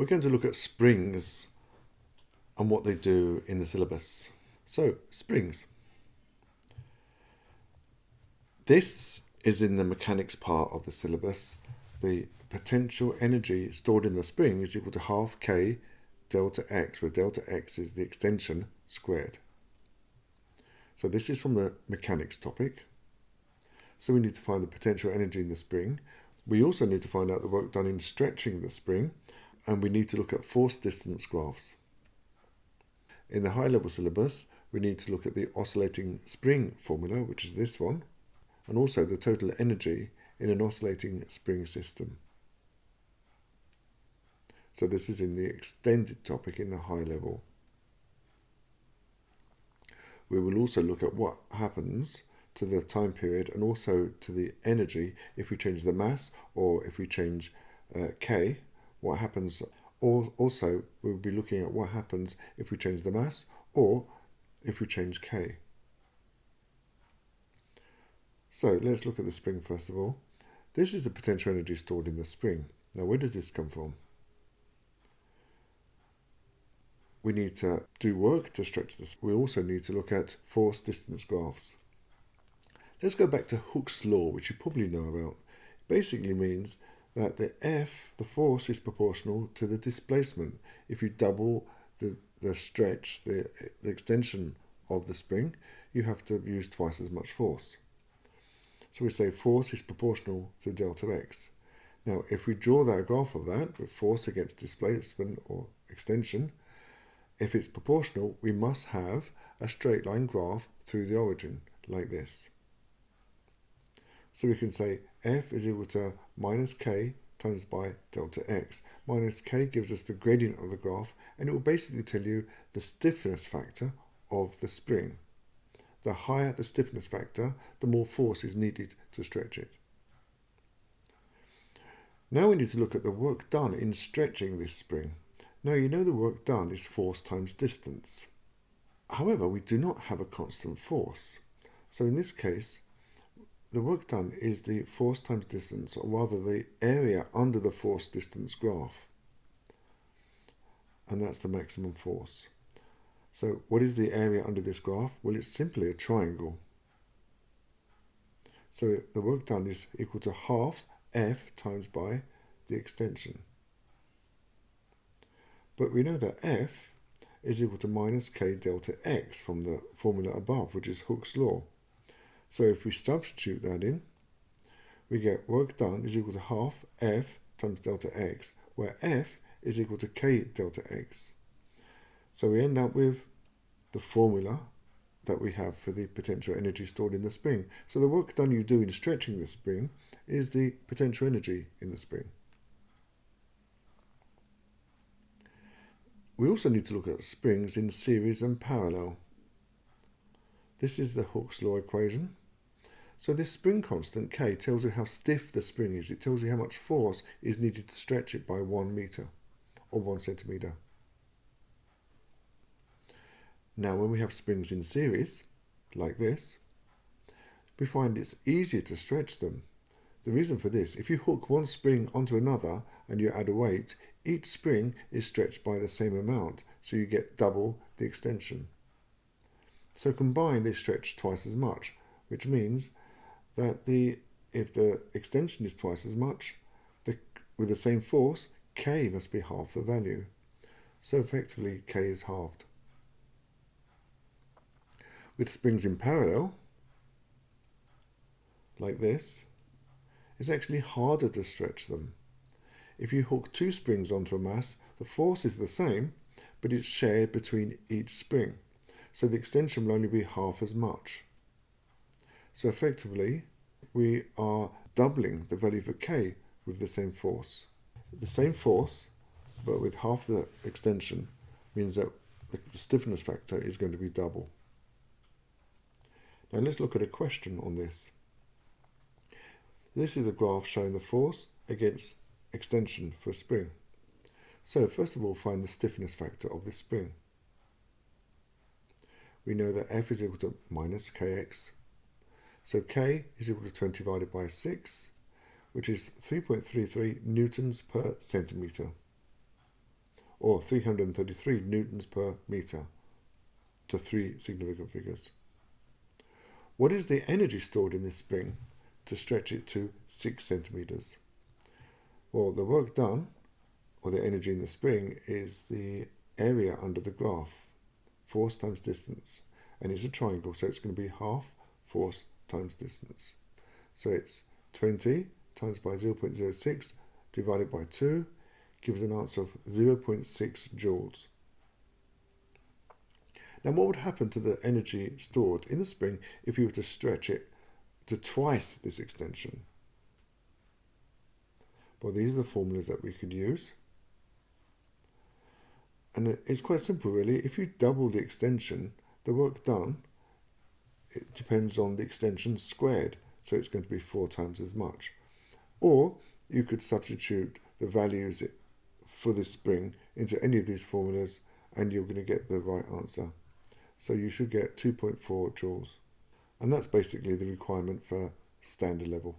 We're going to look at springs and what they do in the syllabus. So, springs. This is in the mechanics part of the syllabus. The potential energy stored in the spring is equal to half K delta X, where delta X is the extension squared. So this is from the mechanics topic. So we need to find the potential energy in the spring. We also need to find out the work done in stretching the spring, and we need to look at force distance graphs. In the high level syllabus, we need to look at the oscillating spring formula, which is this one, and also the total energy in an oscillating spring system. So this is in the extended topic in the high level. We will also look at what happens to the time period and also to the energy if we change the mass or if we change K, what happens. Also, we'll be looking at what happens if we change the mass or if we change K. So let's look at the spring first of all. This is the potential energy stored in the spring. Now, where does this come from? We need to do work to stretch this. We also need to look at force distance graphs. Let's go back to Hooke's law, which you probably know about. It basically means that the F, the force, is proportional to the displacement. If you double the stretch, the extension of the spring, you have to use twice as much force. So we say force is proportional to delta X. Now, if we draw that graph of that, with force against displacement or extension, if it's proportional, we must have a straight line graph through the origin, like this. So we can say F is equal to minus K times by delta X. Minus K gives us the gradient of the graph, and it will basically tell you the stiffness factor of the spring. The higher the stiffness factor, the more force is needed to stretch it. Now we need to look at the work done in stretching this spring. Now you know the work done is force times distance. However, we do not have a constant force. So in this case, the work done is the force times distance, or rather the area under the force distance graph. And that's the maximum force. So what is the area under this graph? Well, it's simply a triangle. So the work done is equal to half F times by the extension. But we know that F is equal to minus K delta X from the formula above, which is Hooke's law. So if we substitute that in, we get work done is equal to half F times delta X, where F is equal to K delta X. So we end up with the formula that we have for the potential energy stored in the spring. So the work done you do in stretching the spring is the potential energy in the spring. We also need to look at springs in series and parallel. This is the Hooke's law equation. So this spring constant, K, tells you how stiff the spring is. It tells you how much force is needed to stretch it by 1 meter or 1 centimeter. Now, when we have springs in series, like this, we find it's easier to stretch them. The reason for this, if you hook one spring onto another and you add a weight, each spring is stretched by the same amount, so you get double the extension. So combined, they stretch twice as much, which means that if the extension is twice as much, with the same force, K must be half the value. So effectively, K is halved. With springs in parallel, like this, it's actually harder to stretch them. If you hook two springs onto a mass, the force is the same, but it's shared between each spring. So the extension will only be half as much. So effectively, we are doubling the value for K with the same force. The same force, but with half the extension, means that the stiffness factor is going to be double. Now let's look at a question on this. This is a graph showing the force against extension for a spring. So first of all, find the stiffness factor of this spring. We know that F is equal to minus Kx. So K is equal to 20 divided by 6, which is 3.33 newtons per centimetre. or 333 newtons per metre, to 3 significant figures. What is the energy stored in this spring to stretch it to 6 centimetres? Well, the work done, or the energy in the spring, is the area under the graph, force times distance, and it's a triangle, so it's going to be half force times distance. So it's 20 times by 0.06 divided by 2 gives an answer of 0.6 joules. Now, what would happen to the energy stored in the spring if you were to stretch it to twice this extension? Well, these are the formulas that we could use. And it's quite simple, really. If you double the extension, the work done, it depends on the extension squared. So it's going to be 4 times as much. Or you could substitute the values for this spring into any of these formulas and you're going to get the right answer. So you should get 2.4 joules. And that's basically the requirement for standard level.